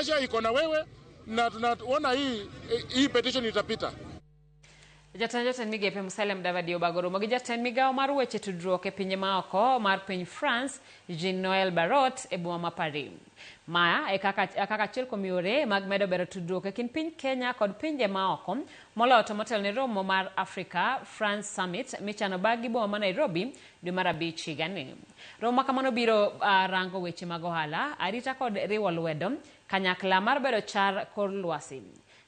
Russia iko na wewe na tunaona hii petition itapita. Jatend migepe Musalia Mudavadi obagoro mogi jatend migao mar weche tudruok e pinje maoko mar piny France Jean-Noel Barrot e boma ma Paris. Maya e kaka achiel kuom yore mag medo bero tudruok e kind piny Kenya kod pinje maoko moloyo to motel ne romo mar Africa France Summit michano bagi boma ma Nairobi dwe mar 5 higani. Romo ma kamano biro rango weche mag ohala, arita kod riwo lwedo kanyakla mar bedo char kor lwasi.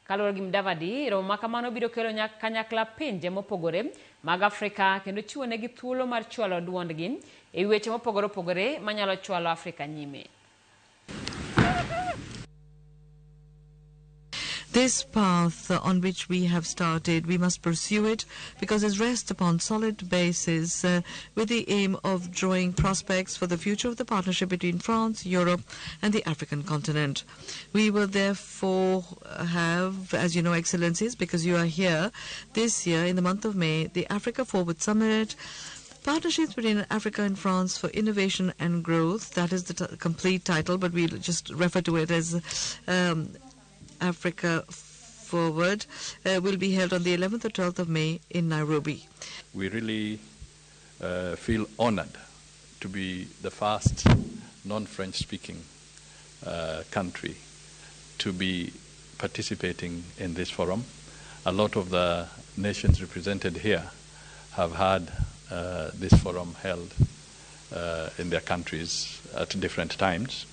Kaluwore gi Mudavadi, romo ma kamano biro kelo kanyakla pinje mopogore mag Afrika kendo chiwo negi thuolo mar chwalo duondgi e weche mopogore opogore manyalo chwalo Afrika nyime. This path on which we have started, we must pursue it because it rests upon solid basis with the aim of drawing prospects for the future of the partnership between France, Europe and the African continent. We will therefore have, as you know, Excellencies, because you are here this year in the month of May, the Africa Forward Summit, Partnerships between Africa and France for Innovation and Growth. That is the complete title, but we'll just refer to it as Africa Forward, will be held on the 11th or 12th of May in Nairobi. We really feel honored to be the first non-French speaking country to be participating in this forum. A lot of the nations represented here have had this forum held in their countries at different times.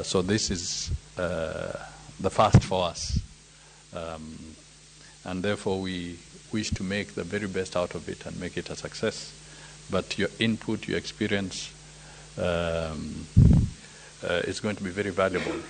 So this is the first for us, and therefore we wish to make the very best out of it and make it a success. But your input, your experience is going to be very valuable